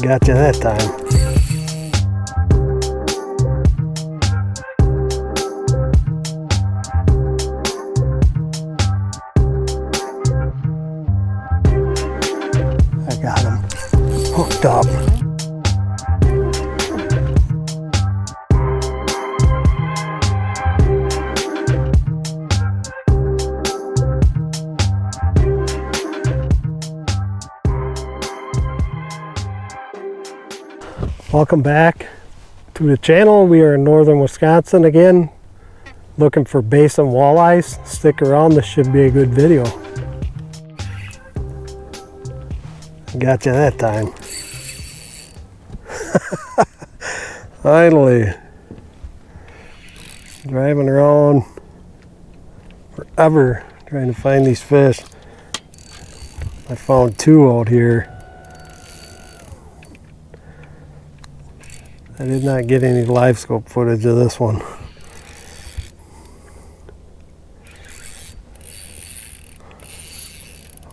Got you that time. I got him hooked up. Welcome back to the channel. We are in northern Wisconsin again, looking for basin walleyes. Stick around, this should be a good video. Got you that time. Finally. Driving around forever trying to find these fish. I found two out here. I did not get any live scope footage of this one.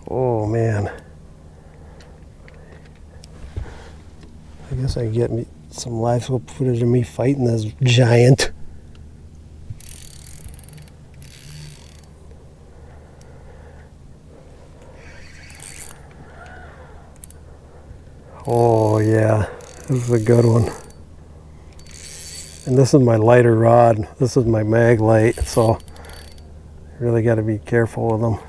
Oh man. I guess I can get me some live scope footage of me fighting this giant. Oh yeah, this is a good one. And this is my lighter rod. This is my mag light, so you really got to be careful with them.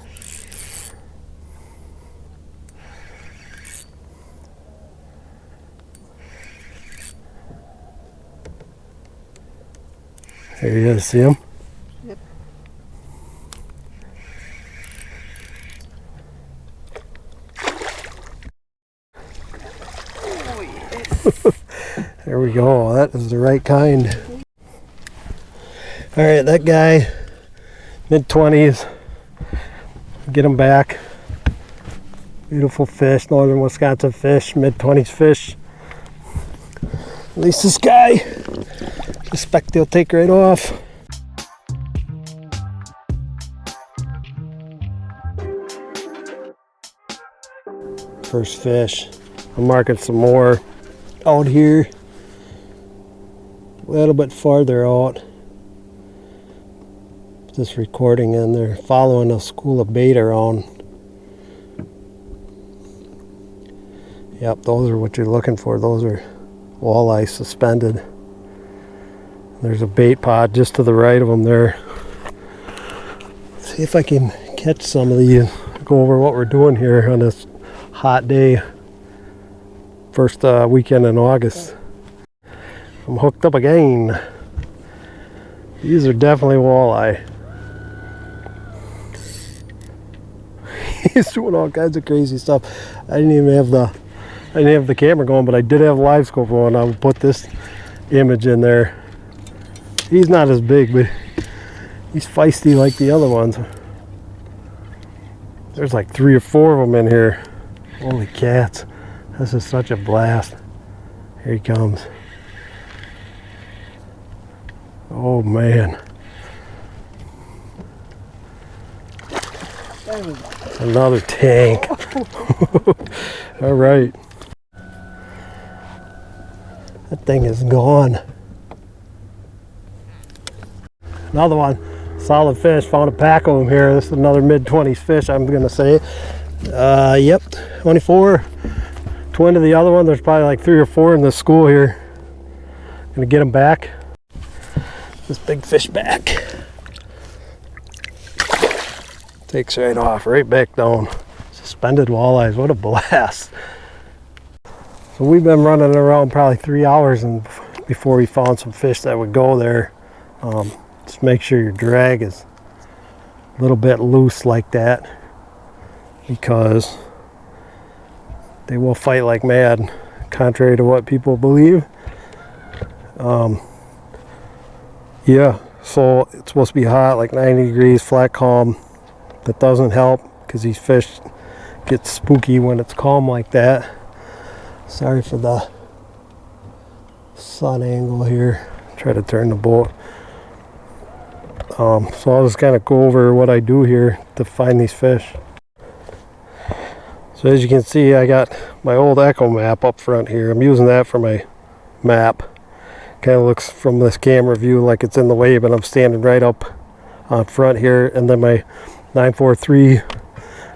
There he is, see him? Yep. Oh, yes. There we go, that is the right kind. All right, that guy, mid-20s, get him back. Beautiful fish, northern Wisconsin fish, mid-20s fish. At least this guy, I suspect he'll take right off. First fish. I'm marking some more out here. A little bit farther out. This recording in, they're following a school of bait around. Yep, those are what you're looking for. Those are walleye suspended. There's a bait pod just to the right of them there. See if I can catch some of these. Go over what we're doing here on this hot day. First weekend in August. I'm hooked up again. These are definitely walleye. He's doing all kinds of crazy stuff. I didn't have the camera going, but I did have live scope on. I will put this image in there. He's not as big, but he's feisty like the other ones. There's like 3 or 4 of them in here. Holy cats. This is such a blast. Here he comes. Oh man. Another tank. All right. That thing is gone. Another one. Solid fish. Found a pack of them here. This is another mid-20s fish, I'm going to say. Yep. 24. Twin to the other one. There's probably like 3 or 4 in this school here. Gonna get them back. This big fish back. Takes right off, right back down. Suspended walleyes, what a blast. So we've been running around probably 3 hours and before we found some fish that would go there. Just make sure your drag is a little bit loose like that, because they will fight like mad, contrary to what people believe. Yeah, so it's supposed to be hot, like 90 degrees, flat calm. That doesn't help because these fish get spooky when it's calm like that. Sorry for the sun angle here. Try to turn the boat. So I'll just kind of go over what I do here to find these fish. So So as you can see, I got my old Echo map up front here. I'm using that for my map. Kind of looks from this camera view like it's in the way, but I'm standing right up on front here. And then my 943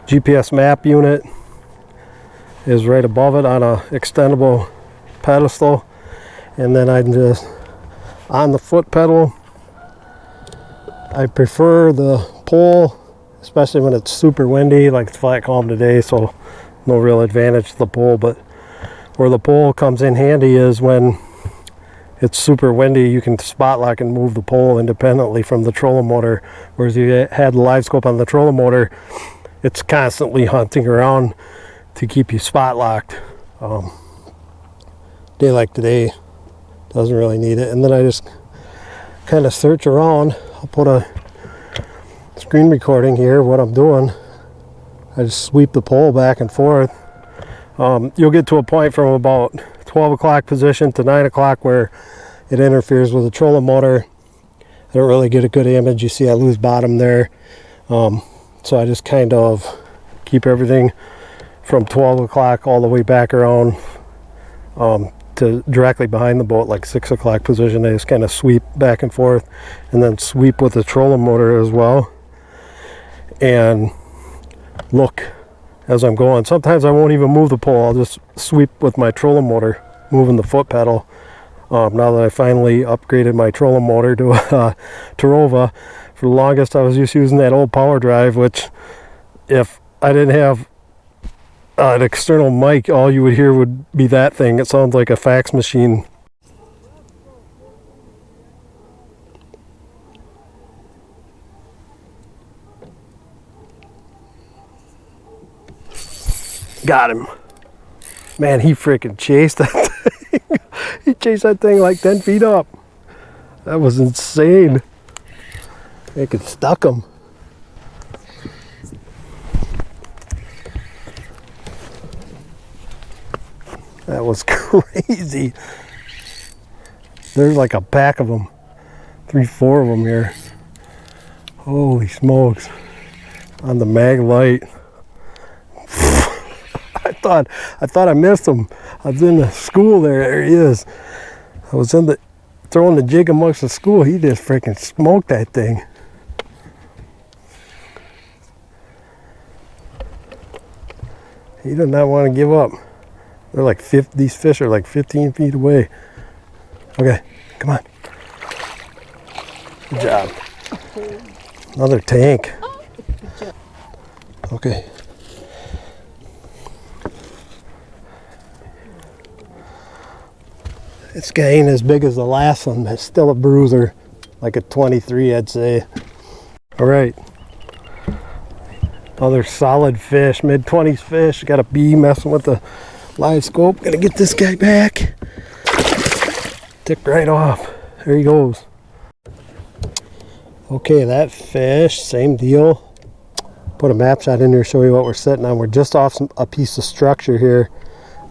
GPS map unit is right above it on a extendable pedestal. And then I'm just on the foot pedal. I prefer the pole, especially when it's super windy, like it's flat calm today, so no real advantage to the pole. But where the pole comes in handy is when it's super windy, you can spot lock and move the pole independently from the trolling motor. Whereas if you had the live scope on the trolling motor, it's constantly hunting around to keep you spot locked. Day like today doesn't really need it. And then I just kind of search around. I'll put a screen recording here of what I'm doing. I just sweep the pole back and forth. You'll get to a point from about 12 o'clock position to 9 o'clock where it interferes with the trolling motor. I don't really get a good image. You see I lose bottom there. So I just kind of keep everything from 12 o'clock all the way back around to directly behind the boat, like 6 o'clock position. I just kind of sweep back and forth and then sweep with the trolling motor as well. And look as I'm going. Sometimes I won't even move the pole. I'll just sweep with my trolling motor, moving the foot pedal. Now that I finally upgraded my trolling motor to a Tarova, for the longest I was just using that old power drive, which if I didn't have an external mic, all you would hear would be that thing. It sounds like a fax machine. Got him. Man, he freaking chased that thing. He chased that thing like 10 feet up. That was insane. It could stuck him. That was crazy. There's like a pack of them. 3-4 of them here. Holy smokes. On the mag light. I thought I missed him. I was in the school there. There he is. I was in the throwing the jig amongst the school. He just freaking smoked that thing. He did not want to give up. They're like these fish are like 15 feet away. Okay, come on. Good job. Another tank. Okay. This guy ain't as big as the last one, but still a bruiser. Like a 23, I'd say. All right. Other solid fish, mid-20s fish. Got a bee messing with the live scope. Gonna get this guy back. Tick right off. There he goes. Okay, that fish, same deal. Put a map shot in here to show you what we're sitting on. We're just off a piece of structure here.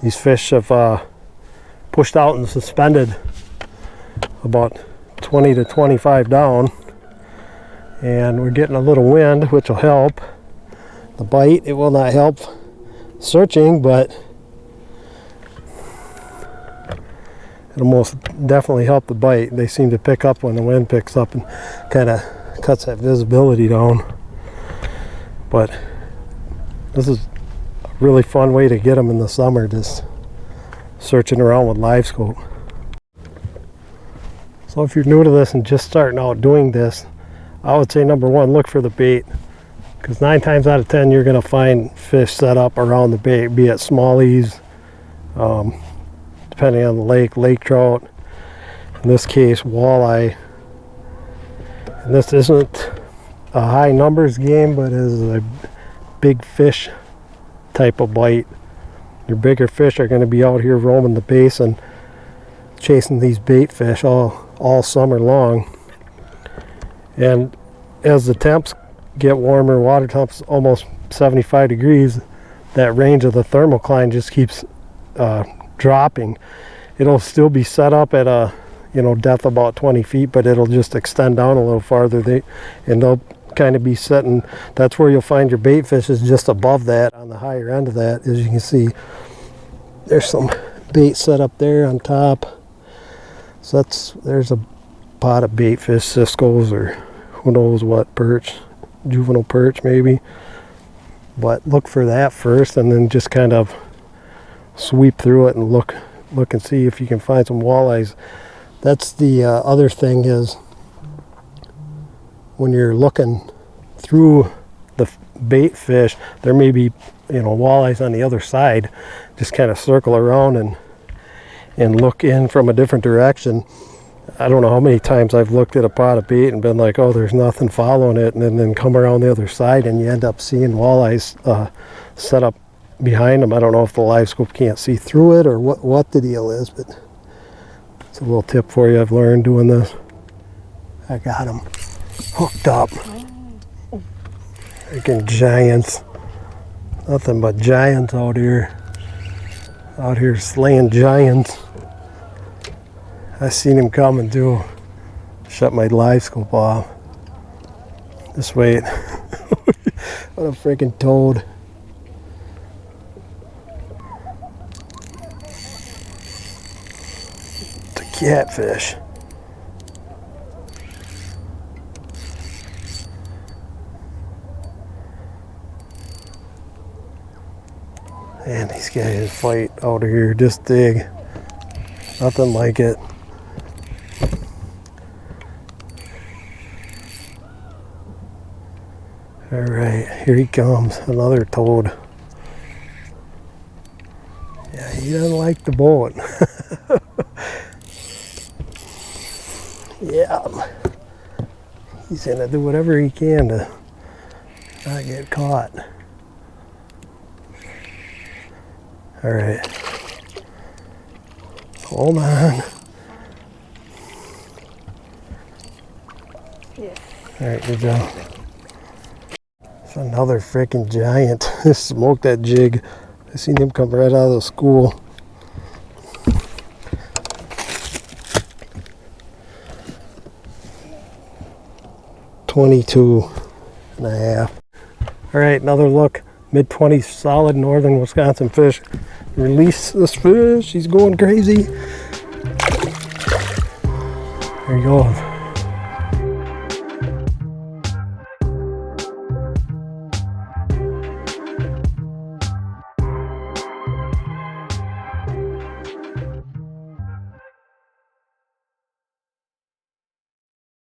These fish have pushed out and suspended about 20 to 25 down. And we're getting a little wind, which will help. The bite, it will not help searching, but it'll most definitely help the bite. They seem to pick up when the wind picks up and kind of cuts that visibility down. But this is a really fun way to get them in the summer, just searching around with live scope. So if you're new to this and just starting out doing this, I would say number one, look for the bait. Because 9 times out of 10 you're going to find fish set up around the bait, be it smallies, depending on the lake trout, in this case walleye. And this isn't a high numbers game, but it is a big fish type of bite. Your bigger fish are going to be out here roaming the basin, chasing these bait fish all summer long. And as the temps get warmer, water temps almost 75 degrees, that range of the thermocline just keeps dropping. It'll still be set up at a depth about 20 feet, but it'll just extend down a little farther. And they'll kind of be setting, that's where you'll find your bait fish, is just above that. On the higher end of that, as you can see, there's some bait set up there on top. So there's a pot of bait fish, ciscos, or who knows what, perch, juvenile perch maybe. But look for that first, and then just kind of sweep through it and look and see if you can find some walleyes. That's the other thing, is when you're looking through the bait fish, there may be, you know, walleyes on the other side. Just kind of circle around and look in from a different direction. I don't know how many times I've looked at a pot of bait and been like, oh, there's nothing following it, and then come around the other side and you end up seeing walleyes set up behind them. I don't know if the live scope can't see through it or what the deal is, but it's a little tip for you I've learned doing this. I got them hooked up. Freaking giants. Nothing but giants out here. Out here slaying giants. I seen him coming too. Shut my live scope off. Just wait. What a freaking toad. It's a catfish. Man, these guys fight out here this big. Nothing like it. All right, here he comes, another toad. Yeah, he doesn't like the boat. Yeah, he's gonna do whatever he can to not get caught. All right, hold on. Yeah. All right, good job. It's another freaking giant. Smoked that jig. I seen him come right out of the school. $22.5. All right, another look. Mid-20s solid northern Wisconsin fish. Release this fish. He's going crazy. There you go.